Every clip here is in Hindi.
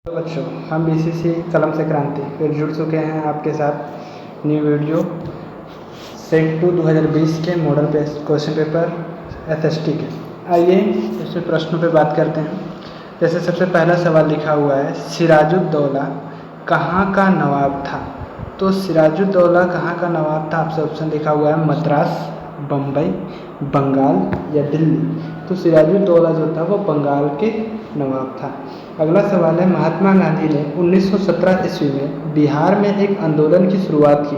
बच्चों, हम बीसीसी कलम से क्रांति फिर जुड़ चुके हैं आपके साथ न्यू वीडियो सेट 2 2020 के मॉडल क्वेश्चन पेपर एसएसटी के। आइए इसमें प्रश्नों पे बात करते हैं। जैसे सबसे पहला सवाल लिखा हुआ है, सिराजुद्दौला कहाँ का नवाब था। तो सिराजुद्दौला कहाँ का नवाब था, आपसे ऑप्शन लिखा हुआ है मद्रास, बम्बई, बंगाल या दिल्ली। तो सिराजुद्दौला जो था वो बंगाल के नवाब था। अगला सवाल है, महात्मा गांधी ने 1917 ईस्वी में बिहार में एक आंदोलन की शुरुआत की,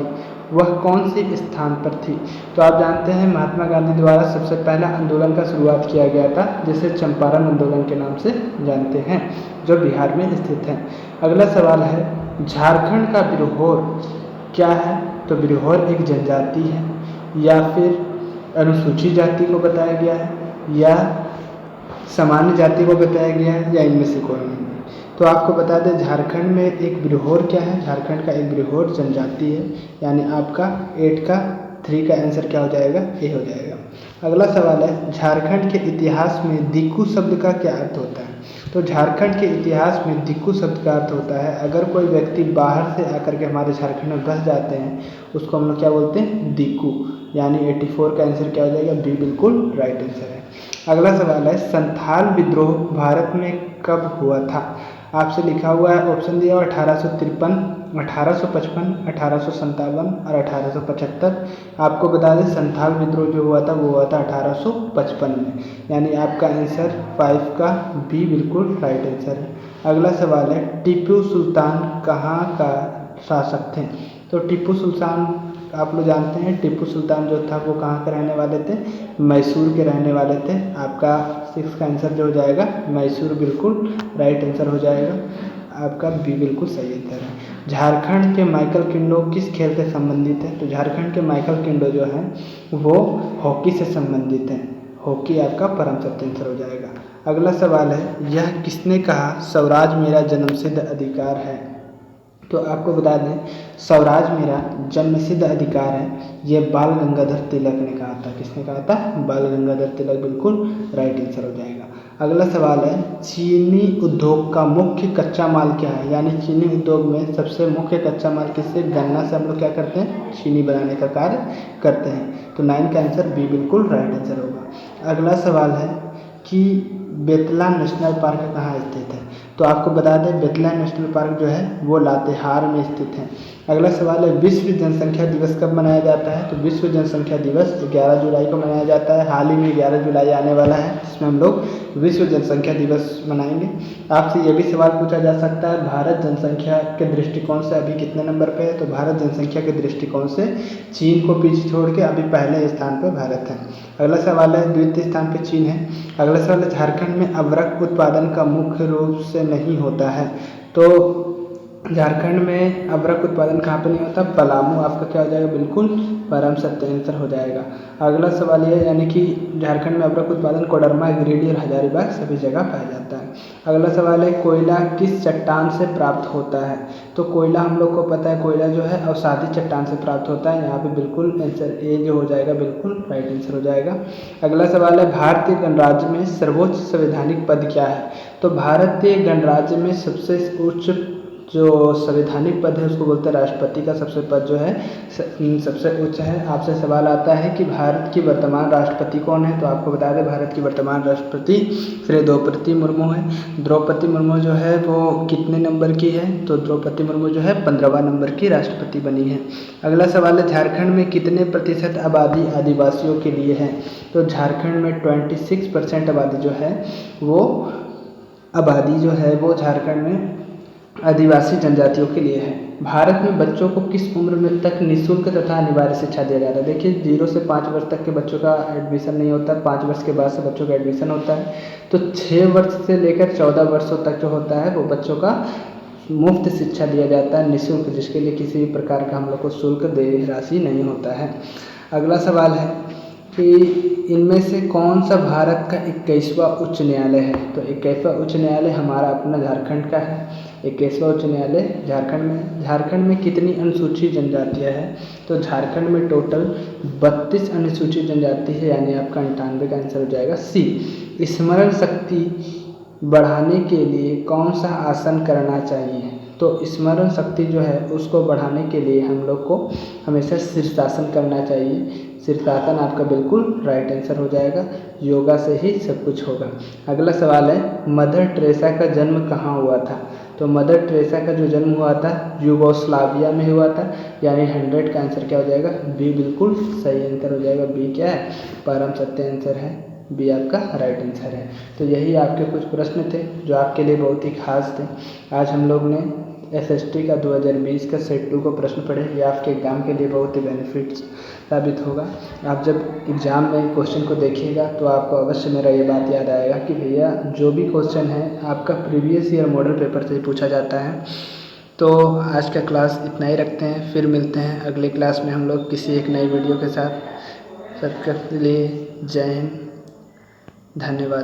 वह कौन से स्थान पर थी। तो आप जानते हैं महात्मा गांधी द्वारा सबसे पहला आंदोलन का शुरुआत किया गया था, जिसे चंपारण आंदोलन के नाम से जानते हैं, जो बिहार में स्थित है। अगला सवाल है, झारखंड का बिरहोर क्या है। तो बिरहोर एक जनजाति है, या फिर अनुसूचित जाति को बताया गया है, या सामान्य जाति को बताया गया है, या इनमें से कोई नहीं। तो आपको बता दें, झारखंड में एक बिरहोर क्या है। झारखंड का एक बिरहोर जनजाति है, यानी आपका 8 का 3 का आंसर क्या हो जाएगा, ए हो जाएगा। अगला सवाल है, झारखंड के इतिहास में दिक्कू शब्द का क्या अर्थ होता है। तो झारखंड के इतिहास में दिक्कू शब्द का अर्थ होता है, अगर कोई व्यक्ति बाहर से आकर के हमारे झारखंड में बस जाते हैं, उसको हम लोग क्या बोलते हैं, दिक्कू। यानी 84 का आंसर क्या हो जाएगा, बी बिल्कुल राइट आंसर है। अगला सवाल है, संथाल विद्रोह भारत में कब हुआ था। आपसे लिखा हुआ है, ऑप्शन दिया हुआ 1853, 1855, 1857 और 1875। आपको बता दें, संथाल विद्रोह जो हुआ था वो हुआ था 1855 में, यानी आपका आंसर 5 का बी बिल्कुल राइट आंसर है। अगला सवाल है, टीपू सुल्तान कहाँ का शासक थे। तो टीपू सुल्तान आप लोग जानते हैं, टीपू सुल्तान जो था वो कहाँ के रहने वाले थे, मैसूर के रहने वाले थे। आपका 6 का आंसर जो हो जाएगा मैसूर बिल्कुल राइट आंसर हो जाएगा, आपका बी बिल्कुल सही आंसर है। झारखंड के माइकल किंडो किस खेल से संबंधित है। तो झारखंड के माइकल किंडो जो हैं वो हॉकी से संबंधित हैं, हॉकी आपका परम सत्य आंसर हो जाएगा। अगला सवाल है, यह किसने कहा स्वराज मेरा जन्मसिद्ध अधिकार है। तो आपको बता दें, स्वराज मेरा जन्मसिद्ध अधिकार है, ये बाल गंगाधर तिलक ने कहा था। किसने कहा था, बाल गंगाधर तिलक बिल्कुल राइट आंसर हो जाएगा। अगला सवाल है, चीनी उद्योग का मुख्य कच्चा माल क्या है। यानी चीनी उद्योग में सबसे मुख्य कच्चा माल किससे, गन्ना से हम लोग क्या करते हैं, चीनी बनाने का कार्य करते हैं। तो 9 का आंसर बी बिल्कुल राइट आंसर होगा। अगला सवाल है कि बेतला नेशनल पार्क कहाँ स्थित है। तो आपको बता दें, बेतला नेशनल पार्क जो है वो लातेहार में स्थित है। अगला सवाल है, विश्व जनसंख्या दिवस कब मनाया जाता है। तो विश्व जनसंख्या दिवस 11 जुलाई को मनाया जाता है। हाल ही में 11 जुलाई आने वाला है, जिसमें हम लोग विश्व जनसंख्या दिवस मनाएंगे। आपसे ये भी सवाल पूछा जा सकता है, भारत जनसंख्या के दृष्टिकोण से अभी कितने नंबर पे है। तो भारत जनसंख्या के दृष्टिकोण से चीन को पीछे छोड़ के अभी पहले स्थान पर भारत है। अगला सवाल है, द्वितीय स्थान पर चीन है। अगला सवाल है, झारखंड में अबरख उत्पादन का मुख्य रूप से नहीं होता है। तो झारखंड में अबरख उत्पादन कहाँ पर नहीं होता, पलामू आपका क्या हो जाएगा, बिल्कुल परम सत्य आंसर हो जाएगा। अगला सवाल ये, यानी कि झारखंड में अबरख उत्पादन कोडरमा, गिरिडीह और हजारीबाग सभी जगह पाया जाता है। अगला सवाल है, कोयला किस चट्टान से प्राप्त होता है। तो कोयला हम लोग को पता है, कोयला जो है अवसादी चट्टान से प्राप्त होता है। यहाँ पे बिल्कुल आंसर ए जो हो जाएगा बिल्कुल राइट आंसर हो जाएगा। अगला सवाल है, भारतीय गणराज्य में सर्वोच्च संवैधानिक पद क्या है। तो भारतीय गणराज्य में सबसे उच्च जो संवैधानिक पद है उसको बोलते हैं राष्ट्रपति का सबसे पद जो है सबसे उच्च है। आपसे सवाल आता है कि भारत की वर्तमान राष्ट्रपति कौन है। तो आपको बता दें, भारत की वर्तमान राष्ट्रपति श्री द्रौपदी मुर्मू है। द्रौपदी मुर्मू जो है वो कितने नंबर की है। तो द्रौपदी मुर्मू जो है 15वां नंबर की राष्ट्रपति बनी है। अगला सवाल है, झारखंड में कितने प्रतिशत आबादी आदिवासियों के लिए है। तो झारखंड में 26% आबादी जो है वो झारखंड में आदिवासी जनजातियों के लिए है। भारत में बच्चों को किस उम्र में तक निःशुल्क तथा अनिवार्य शिक्षा दिया जाता है। देखिए, 0 से 5 वर्ष तक के बच्चों का एडमिशन नहीं होता, 5 वर्ष के बाद से बच्चों का एडमिशन होता है। तो 6 वर्ष से लेकर 14 वर्षों तक जो होता है वो बच्चों का मुफ्त शिक्षा दिया जाता है, निःशुल्क, जिसके लिए किसी भी प्रकार का हम लोग को शुल्क देय राशि नहीं होता है। अगला सवाल है कि इनमें से कौन सा भारत का 21वां उच्च न्यायालय है। तो 21वां उच्च न्यायालय हमारा अपना झारखंड का है। 21वां उच्च न्यायालय झारखंड में कितनी अनुसूचित जनजातियाँ हैं। तो झारखंड में टोटल 32 अनुसूचित जनजाति है, यानी आपका 98 का आंसर हो जाएगा सी। स्मरण शक्ति बढ़ाने के लिए कौन सा आसन करना चाहिए? तो स्मरण शक्ति जो है उसको बढ़ाने के लिए हम लोग को हमेशा शीर्षासन करना चाहिए। शीर्षासन आपका बिल्कुल राइट आंसर हो जाएगा। योगा से ही सब कुछ होगा। अगला सवाल है, मदर टेरेसा का जन्म कहाँ हुआ था? तो मदर टेरेसा का जो जन्म हुआ था यूगोस्लाविया में हुआ था, यानी 100 का आंसर क्या हो जाएगा? बी बिल्कुल सही आंसर हो जाएगा। बी क्या है? परम सत्य आंसर है। बी आपका राइट आंसर है। तो यही आपके कुछ प्रश्न थे जो आपके लिए बहुत ही खास थे। आज हम लोग ने SST का 2020 का सेट 2 को प्रश्न पढ़े। ये आपके एग्ज़ाम के लिए बहुत ही बेनिफिट्स साबित होगा। आप जब एग्ज़ाम में क्वेश्चन को देखिएगा तो आपको अवश्य मेरा ये बात याद आएगा कि भैया जो भी क्वेश्चन है आपका प्रीवियस ईयर मॉडल पेपर से पूछा जाता है। तो आज का क्लास इतना ही रखते हैं, फिर मिलते हैं अगले क्लास में हम लोग किसी एक नई वीडियो के साथ। सबके लिए जय हिंद, धन्यवाद।